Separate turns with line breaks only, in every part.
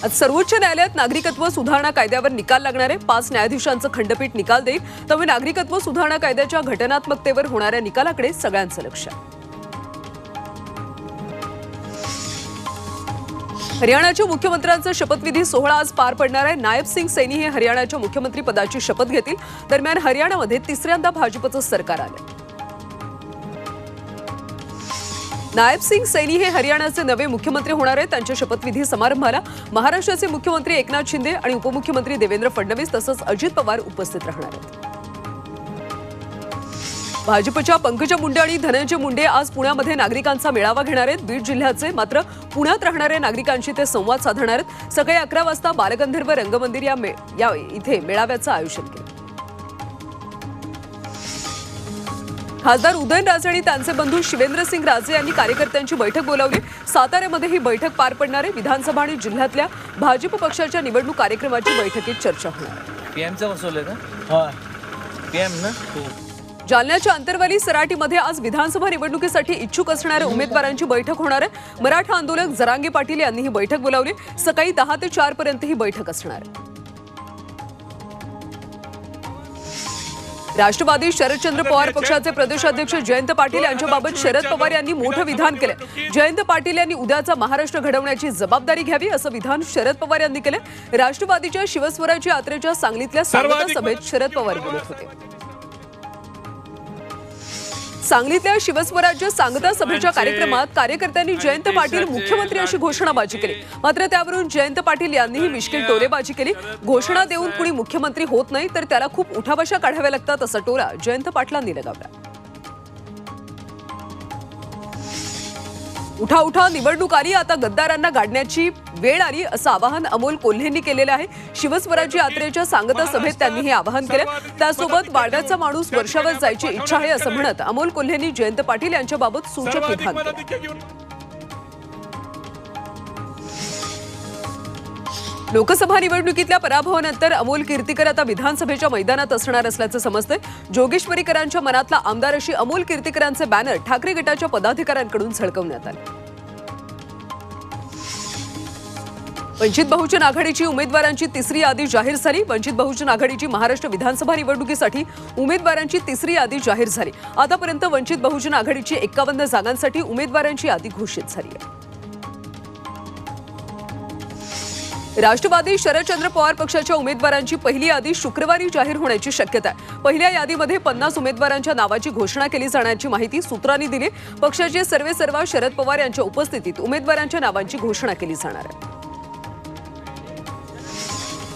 आज सर्वोच्च न्यायालयात नागरिकत्व सुधारणा कायद्यावर निकाल लागणार आहे। 5 न्यायाधीशांचं खंडपीठ निकाल देईल, त्यामुळे नागरिकत्व सुधारणा कायद्याच्या घटनात्मकतेवर होणाऱ्या निकालाकडे सगळ्यांचं लक्ष आहे। हरियाणाच्या मुख्यमंत्र्यांचा शपथविधी सोहळा आज पार पडणार आहे। नायब सिंग सैनी हे हरियाणाच्या मुख्यमंत्री पदाची शपथ घेतील। दरम्यान हरियाणामध्ये तिसऱ्यांदा भाजपचं सरकार आलं। नायब सिंग सैनी हे हरियाणाचे नवे मुख्यमंत्री होणार आहेत। त्यांच्या शपथविधी समारंभाला महाराष्ट्राचे मुख्यमंत्री एकनाथ शिंदे आणि उपमुख्यमंत्री देवेंद्र फडणवीस तसंच अजित पवार उपस्थित राहणार आहेत। भाजपच्या पंकजा मुंडे आणि धनंजय मुंडे आज पुण्यामध्ये नागरिकांचा मेळावा घेणार आहेत। बीड जिल्ह्याचे मात्र पुण्यात राहणाऱ्या नागरिकांशी ते संवाद साधणार आहेत। सकाळी 11 वाजता बालगंधर्व रंगमंदिर या इथे मेळाव्याचं आयोजन केलं। खासदार उदयनराजे आणि त्यांचे बंधू शिवेंद्रसिंग राजे यांनी कार्यकर्त्यांची बैठक बोलावली। साताऱ्यामध्ये ही बैठक पार पडणार आहे। विधानसभा आणि जिल्ह्यातल्या भाजप पक्षाच्या निवडणूक कार्यक्रमाची बैठकीत चर्चा होणार आहे।
पीएमचं बसवलंय का? हां, पीएम ना।
जालन्याच्या अंतरवाली सराटीमध्ये आज विधानसभा निवडणुकीसाठी इच्छुक असणाऱ्या उमेदवारांची बैठक होणार आहे। मराठा आंदोलक जरांगे पाटील यांनी ही बैठक बोलावली। सकाळी 10 ते 4 पर्यंत ही बैठक असणार आहे। राष्ट्रवादी शरदचंद्र पवार पक्षाचे प्रदेशाध्यक्ष जयंत पाटील यांच्याबाबत शरद पवार यांनी मोठं विधान केलं। जयंत पाटील यांनी उद्याचा महाराष्ट्र घडवण्याची जबाबदारी घ्यावी असं विधान शरद पवार यांनी केलं। राष्ट्रवादीच्या शिवस्वराज्य यात्रेच्या सांगलीतल्या सांगता सभेत शरद पवार बोलत होते। सांगलीतल्या शिवस्वराज्य सांगता सभेच्या कार्यक्रमात कार्यकर्त्यांनी जयंत पाटील मुख्यमंत्री अशी घोषणाबाजी केली। मात्र त्यावरून जयंत पाटील यांनीही मिश्किल टोलेबाजी केली। घोषणा देऊन कुणी मुख्यमंत्री होत नाही तर त्याला खूप उठाबशा काढाव्या लागतात असा टोला जयंत पाटलांनी लगावला। उठा उठा निवडणूक आली, आता गद्दारांना गाडण्याची वेळ आली असं आवाहन अमोल कोल्हेंनी केलेलं आहे। शिवस्वराज्य यात्रेच्या सांगता सभेत त्यांनी हे आवाहन केलं। त्यासोबत वाड्याचा माणूस वर्षावर जायची इच्छा आहे असं म्हणत अमोल कोल्हेंनी जयंत पाटील यांच्याबाबत सूचक विधान केलं। लोकसभा निवडणुकीतल्या पराभवानंतर अमोल कीर्तीकर आता विधानसभेच्या मैदानात असणार असल्याचं समजतंय। जोगेश्वरीकरांच्या मनातला आमदार अशी अमोल कीर्तीकरांचे बॅनर ठाकरे गटाच्या पदाधिकाऱ्यांकडून झळकवण्यात आले। वंचित बहुजन आघाडीची उमेदवारांची तिसरी यादी जाहीर झाली। वंचित बहुजन आघाडीची महाराष्ट्र विधानसभा निवडणुकीसाठी उमेदवारांची तिसरी यादी जाहीर झाली। आतापर्यंत वंचित बहुजन आघाडीची 51 जागांसाठी उमेदवारांची यादी घोषित झाली आहे। राष्ट्रवादी शरदचंद्र पवार पक्षाच्या उमेदवारांची पहिली यादी शुक्रवारी जाहीर होण्याची शक्यता आहे। पहिल्या यादीमध्ये 50 उमेदवारांच्या नावाची घोषणा केली जाण्याची माहिती सूत्रांनी दिली। पक्षाचे सर्वेसर्वा शरद पवार यांच्या उपस्थितीत उमेदवारांच्या नावांची घोषणा केली जाणार आहे।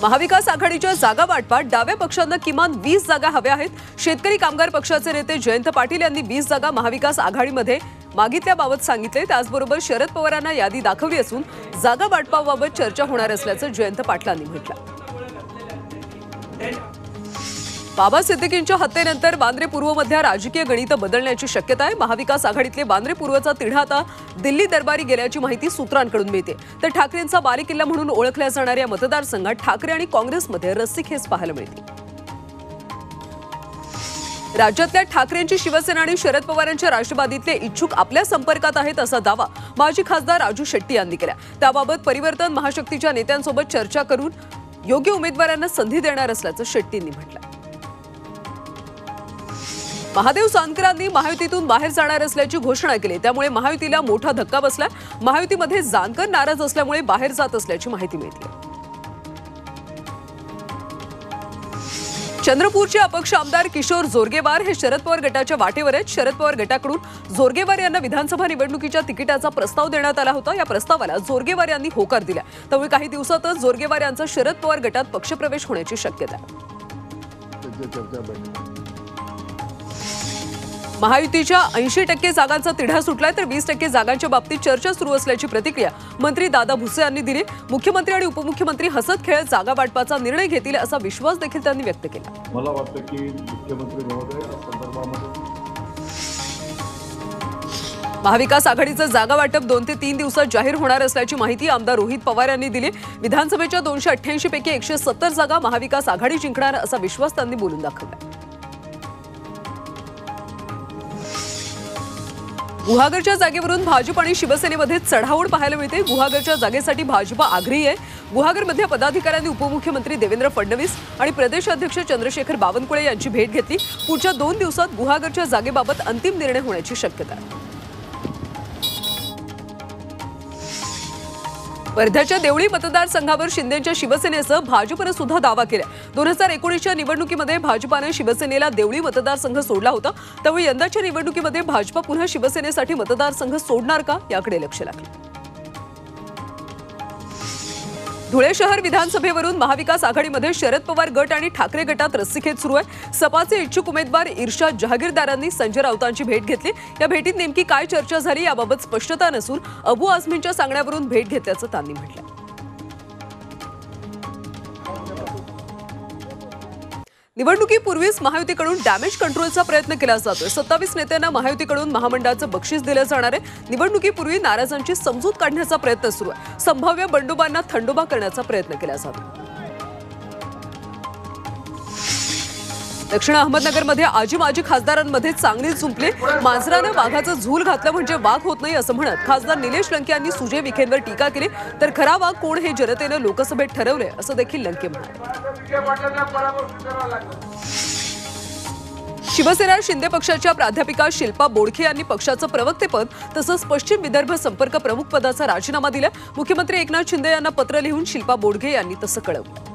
महाविकास आघाडीच्या जागा वाटपात डाव्या पक्षांना किमान 20 जागा हव्या आहेत। शेतकरी कामगार पक्षाचे नेते जयंत पाटील यांनी 20 जागा महाविकास आघाडीमध्ये मागितल्याबाबत सांगितले। त्याचबरोबर शरद पवारांना यादी दाखवली असून जागा वाटपाबाबत चर्चा होणार असल्याचं जयंत पाटलांनी म्हटलं। बाबा सिद्दीकींच्या हत्येनंतर वांद्रे पूर्वमध्ये राजकीय गणित बदलण्याची शक्यता आहे। महाविकास आघाडीतले वांद्रे पूर्वचा तिढा आता दिल्ली दरबारी गेल्याची माहिती सूत्रांकडून मिळते। तर ठाकरेंचा बालेकिल्ला म्हणून ओळखल्या जाणाऱ्या मतदारसंघात ठाकरे आणि काँग्रेसमध्ये रस्सीखेच पाहायला मिळते। राज्यातल्या ठाकरेंची शिवसेना आणि शरद पवारांच्या राष्ट्रवादीतले इच्छुक आपल्या संपर्कात आहेत असा दावा माजी खासदार राजू शेट्टी यांनी केला। त्याबाबत परिवर्तन महाशक्तीच्या नेत्यांसोबत चर्चा करून योग्य उमेदवारांना संधी देणार असल्याचं शेट्टींनी म्हटलं। महादेव जानकरांनी महायुतीतून बाहेर जाणार असल्याची घोषणा केली। त्यामुळे महायुतीला मोठा धक्का बसला। महायुतीमध्ये जानकर नाराज असल्यामुळे बाहेर जात असल्याची माहिती मिळते। चंद्रपूरचे अपक्ष आमदार किशोर जोरगेवार हे शरद पवार गटाच्या वाटेवर आहेत। शरद पवार गटाकडून जोरगेवार यांना विधानसभा निवडणुकीच्या तिकिटाचा प्रस्ताव देण्यात आला होता। या प्रस्तावाला जोरगेवार यांनी होकार दिला। त्यामुळे काही दिवसातच जोरगेवार यांचा शरद पवार गटात पक्षप्रवेश होण्याची शक्यता आहे। महायुतीच्या 80% जागांचा तिढा सुटलाय तर 20% जागांच्या बाबतीत चर्चा सुरू असल्याची प्रतिक्रिया मंत्री दादा भुसे यांनी दिली। मुख्यमंत्री आणि उपमुख्यमंत्री हसत खेळत जागा वाटपाचा निर्णय घेतील असा विश्वास देखील त्यांनी व्यक्त केला।
मला वाटतं की मुख्यमंत्री महोदय या संदर्भामध्ये
महाविकास आघाडीचं जागा वाटप 2 ते 3 दिवसात जाहीर होणार असल्याची माहिती आमदार रोहित पवार यांनी दिली। विधानसभेच्या 288 पैकी 170 जागा महाविकास आघाडी जिंकणार असा विश्वास त्यांनी बोलून दाखवला। गुहागरच्या जागेवरून भाजप आणि शिवसेनेमध्ये चढाओढ पाहायला मिळते। गुहागरच्या जागेसाठी भाजप आग्रही आहे। गुहागरमध्ये पदाधिकाऱ्यांनी उपमुख्यमंत्री देवेंद्र फडणवीस आणि प्रदेश अध्यक्ष चंद्रशेखर बावनकुळे यांची भेट घेतली। पुढच्या 2 दिवसात गुहागरच्या जागेबाबत अंतिम निर्णय होण्याची शक्यता आहे। वर्ध्याच्या देवळी मतदारसंघावर शिंदेच्या शिवसेनेसह भाजपने सुद्धा दावा केला। 2019च्या निवडणुकीमध्ये भाजपाने शिवसेनेला देवळी मतदारसंघ सोडला होता, त्यामुळे यंदाच्या निवडणुकीमध्ये भाजप पुन्हा शिवसेनेसाठी मतदारसंघ सोडणार का याकडे लक्ष लागले। धुळे शहर विधानसभेवरून महाविकास आघाडीमध्ये शरद पवार गट आणि ठाकरे गटात रस्सीखेच सुरू आहे। सपाचे इच्छुक उमेदवार इर्शाद जहागीरदारांनी संजय राऊतांची भेट घेतली। या भेटीत नेमकी काय चर्चा झाली याबाबत स्पष्टता नसून अबू आझमींच्या सांगण्यावरून भेट घेतल्याचं त्यांनी म्हटलं। निवडणुकीपूर्वीच महायुतीकडून डॅमेज कंट्रोलचा प्रयत्न केला जातोय। 27 नेत्यांना महायुतीकडून महामंडळाचं बक्षीस दिलं जाणार आहे। निवडणुकीपूर्वी नाराजांची समजूत काढण्याचा प्रयत्न सुरू आहे। संभाव्य बंडोबांना थंडोबा करण्याचा प्रयत्न केला जातो। दक्षिण अहमदनगरमध्ये आजी माजी खासदारांमध्ये चांगलीच जुंपली। मांजरानं वाघाचं झूल घातलं म्हणजे वाघ होत नाही असं म्हणत खासदार निलेश लंके यांनी सुजय विखेंवर टीका केली। तर खरा वाघ कोण हे जनतेनं लोकसभेत ठरवले असं देखील लंके म्हणाले। शिवसेना शिंदे पक्षाच्या प्राध्यापिका शिल्पा बोडखे यांनी पक्षाचं प्रवक्तेपद तसंच पश्चिम विदर्भ संपर्क प्रमुख पदाचा राजीनामा दिला। मुख्यमंत्री एकनाथ शिंदे यांना पत्र लिहून शिल्पा बोडखे यांनी तसं कळवलं।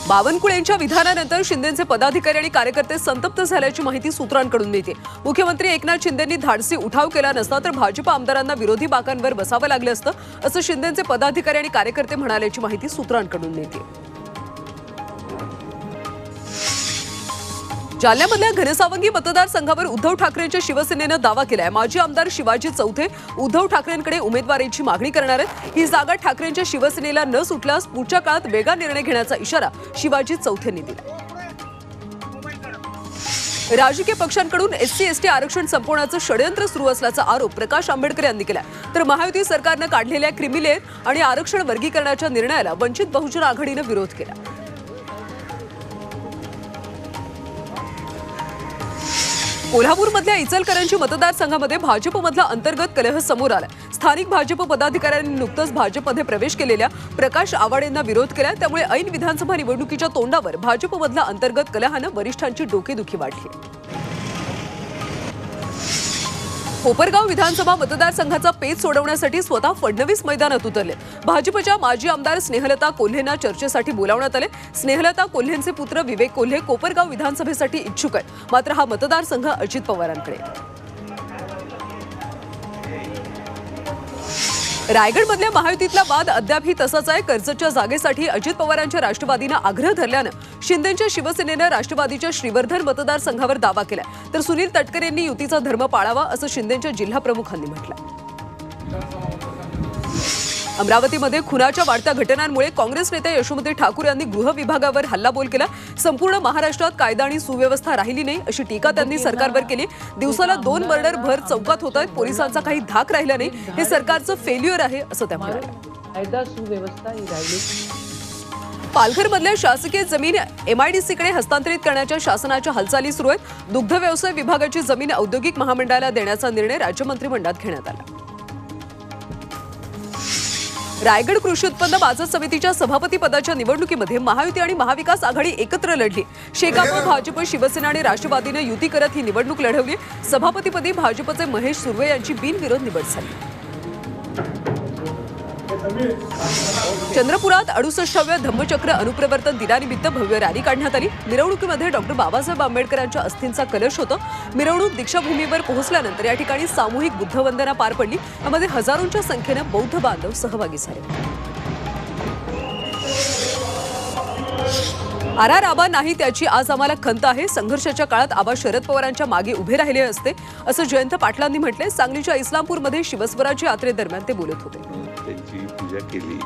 बावनकुळेंच्या विधानानंतर शिंदेचे पदाधिकारी आणि कार्यकर्ते संतप्त झाल्याची माहिती सूत्रांकडून मिळते। मुख्यमंत्री एकनाथ शिंदेंनी धाडसी उठाव केला नसता तर भाजप आमदारांना विरोधी बाकांवर बसावं लागलं असतं असं शिंदेचे पदाधिकारी आणि कार्यकर्ते म्हणाल्याची माहिती सूत्रांकडून मिळते। जालन्यामधल्या घनसावंगी मतदारसंघावर उद्धव ठाकरेंच्या शिवसेनेनं दावा केलाय। माजी आमदार शिवाजी चौथे उद्धव ठाकरेंकडे उमेदवारीची मागणी करणार आहेत। ही जागा ठाकरेंच्या शिवसेनेला न सुटल्यास पुढच्या काळात वेगळा निर्णय घेण्याचा इशारा शिवाजी चौथेंनी दिला। राजकीय पक्षांकडून SC/ST आरक्षण संपवण्याचं षडयंत्र सुरू असल्याचा आरोप प्रकाश आंबेडकर यांनी केला। तर महायुती सरकारनं काढलेल्या क्रिमिलेअर आणि आरक्षण वर्गीकरणाच्या निर्णयाला वंचित बहुजन आघाडीनं विरोध केला। कोल्हापूरमधल्या इचलकरंजी मतदारसंघामध्ये भाजपमधला अंतर्गत कलह समोर आला। स्थानिक भाजप पदाधिकाऱ्यांनी नुकतंच भाजपमध्ये प्रवेश केलेल्या प्रकाश आवाडेंना विरोध केला। त्यामुळे ऐन विधानसभा निवडणुकीच्या तोंडावर भाजपमधला अंतर्गत कलहानं वरिष्ठांची डोकेदुखी वाढली। कोपरगाव विधानसभा मतदारसंघाचा पेच सोडवण्यासाठी स्वतः फडणवीस मैदानात उतरले। भाजपच्या माजी आमदार स्नेहलता कोल्हेंना चर्चेसाठी बोलावण्यात आले। स्नेहलता कोल्हेंचे पुत्र विवेक कोल्हे कोपरगाव विधानसभेसाठी इच्छुक आहेत, मात्र हा मतदारसंघ अजित पवारांकडे। रायगडमधल्या महायुतीतला वाद अद्यापही तसाच आहे। कर्जतच्या जागेसाठी अजित पवारांच्या राष्ट्रवादीनं आग्रह धरल्यानं शिंदेच्या शिवसेनेनं राष्ट्रवादीच्या श्रीवर्धन मतदारसंघावर दावा केला। तर सुनील तटकरेंनी युतीचा धर्म पाळावा असं शिंदेच्या जिल्हा प्रमुखांनी म्हटलं। अमरावतीमध्ये खुनाच्या वाढत्या घटनांमुळे काँग्रेस नेते यशोमती ठाकूर यांनी गृह विभागावर हल्लाबोल केला। संपूर्ण महाराष्ट्रात कायदा आणि सुव्यवस्था राहिली नाही अशी टीका त्यांनी सरकारवर केली। दिवसाला 2 मर्डर भर चौकात होत आहेत, पोलिसांचा काही धाक राहिला नाही, हे सरकारचं फेल्युअर आहे असं त्या म्हणाल्या।
कायदा सुव्यवस्था ही राहिली।
पालघरमधल्या शासकीय जमीन MIDCकडे हस्तांतरित करण्याच्या शासनाच्या हालचाली सुरू आहेत। दुग्ध व्यवसाय विभागाची जमीन औद्योगिक महामंडळाला देण्याचा निर्णय राज्य मंत्रिमंडळात घेण्यात आला। रायगड कृषी उत्पन्न बाजार समितीच्या सभापती पदाच्या निवडणुकीमध्ये महायुती आणि महाविकास आघाडी एकत्र लढली। शेकाप, भाजप, शिवसेना आणि राष्ट्रवादीने युती करत ही निवडणूक लढवली। सभापतीपदी भाजपचे महेश सुर्वे यांची बिनविरोध निवड झाली। चंद्रपुरात 68व्या धम्मचक्र अनुप्रवर्तन दिनानिमित्त भव्य रॅली काढण्यात आली। मिरवणुकीमध्ये डॉ. बाबासाहेब आंबेडकरांच्या अस्थींचा कलश होता। मिरवणूक दीक्षाभूमीवर पोहोचल्यानंतर या ठिकाणी सामूहिक बुद्धवंदना पार पडली। यामध्ये हजारोंच्या संख्येनं बौद्ध बांधव सहभागी झाले। आर आबा नाही त्याची आज आम्हाला खंत आहे। संघर्षाच्या काळात आबा शरद पवारांच्या मागे उभे राहिले असते असं जयंत पाटलांनी म्हटले। सांगलीच्या इस्लामपूरमध्ये शिवस्वराज्य यात्रेदरम्यान ते बोलत होते।
त्यांची पूजा केली।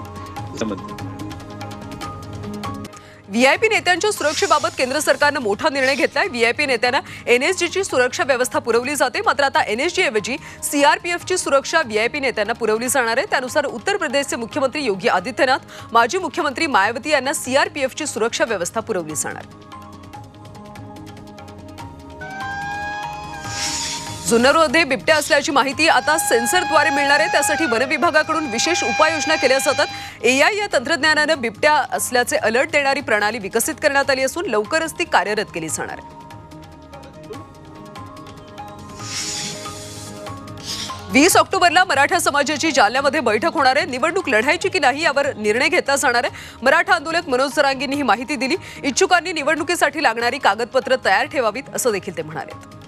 व्हीआयपी नेत्यांच्या सुरक्षेबाबत केंद्र सरकारनं मोठा निर्णय घेतलाय। व्हीआयपी नेत्यांना NSGची सुरक्षा व्यवस्था पुरवली जाते, मात्र आता NSG ऐवजी CRPFची सुरक्षा व्हीआयपी नेत्यांना पुरवली जाणार आहे। त्यानुसार उत्तर प्रदेशचे मुख्यमंत्री योगी आदित्यनाथ, माजी मुख्यमंत्री मायावती यांना CRPFची सुरक्षा व्यवस्था पुरवली जाणार। जुन्नरमध्ये बिबट्या असल्याची माहिती आता सेन्सरद्वारे मिळणार आहे. त्यासाठी वन विभागाकडून विशेष उपाययोजना केल्या जातात. AI या तंत्रज्ञानानं बिबट्या असल्याचे अलर्ट देणारी प्रणाली विकसित करण्यात आली असून लवकरच ती कार्यरत केली जाणार आहे. 20 ऑक्टोबरला मराठा समाजाची जालन्यामध्ये बैठक होणार आहे. निवडणूक लढायची की नाही यावर निर्णय घेतला जाणार आहे. मराठा आंदोलक मनोज जरांगेंनी ही माहिती दिली. इच्छुकांनी निवडणुकीसाठी लागणारी कागदपत्र तयार ठेवावीत असं देखील ते म्हणाले.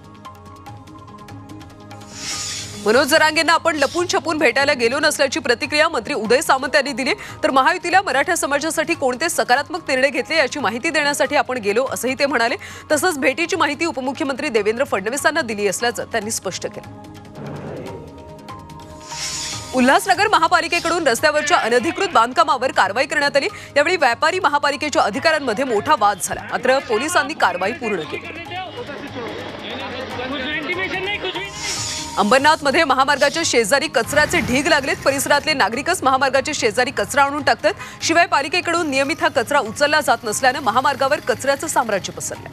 मनोज जरांगेंना आपण लपून छपून भेटायला गेलो नसल्याची प्रतिक्रिया मंत्री उदय सामंत यांनी दिली. तर महायुतीला मराठा समाजासाठी कोणते सकारात्मक निर्णय घेतले याची माहिती देण्यासाठी आपण गेलो असंही ते म्हणाले. तसंच भेटीची माहिती उपमुख्यमंत्री देवेंद्र फडणवीसांना दिली असल्याचं त्यांनी स्पष्ट केलं. उल्हासनगर महापालिकेकडून रस्त्यावरच्या अनधिकृत बांधकामावर कारवाई करण्यात आली. यावेळी व्यापारी महापालिकेच्या अधिकाऱ्यांमध्ये मोठा वाद झाला. मात्र पोलिसांनी कारवाई पूर्ण केली. अंबरनाथमध्ये महामार्गाच्या शेजारी कचऱ्याचे ढीग लागलेत. परिसरातले नागरिकच महामार्गाच्या शेजारी कचरा आणून टाकतात. शिवाय पालिकेकडून नियमित हा कचरा उचलला जात नसल्यानं महामार्गावर कचऱ्याचं साम्राज्य पसरलं.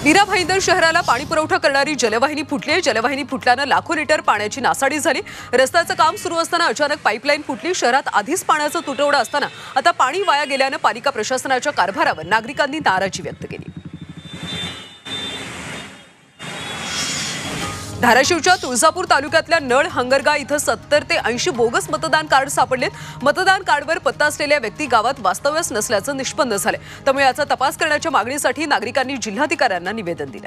मीरा भाईंदर शहराला पाणी पुरवठा करणारी जलवाहिनी फुटली. जलवाहिनी फुटल्यानं लाखो लिटर पाण्याची नासाडी झाली. रस्त्याचं काम सुरू असताना अचानक पाईपलाईन फुटली. शहरात आधीच पाण्याचा तुटवडा असताना आता पाणी वाया गेल्यानं पालिका प्रशासनाच्या कारभारावर नागरिकांनी नाराजी व्यक्त केली. धाराशिवच्या तुळजापूर तालुक्यातल्या नळ हंगरगा इथं 70 ते 80 बोगस मतदान कार्ड सापडलेत. मतदान कार्डवर पत्ता असलेल्या व्यक्ती गावात वास्तव्यास नसल्याचं निष्पन्न झालंय. त्यामुळे याचा तपास करण्याच्या मागणीसाठी नागरिकांनी जिल्हाधिकाऱ्यांना निवेदन दिलं.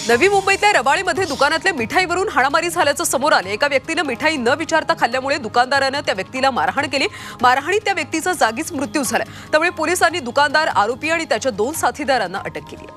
नवी मुंबईतल्या रबाळीमध्ये दुकानातल्या मिठाईवरून हाणामारी झाल्याचं समोर आलं. एका व्यक्तीनं मिठाई न विचारता खाल्ल्यामुळे दुकानदारानं त्या व्यक्तीला मारहाण केली. मारहाणीत त्या व्यक्तीचा जागीच मृत्यू झाला. त्यामुळे पोलिसांनी दुकानदार, आरोपी आणि त्याच्या 2 साथीदारांना अटक केली.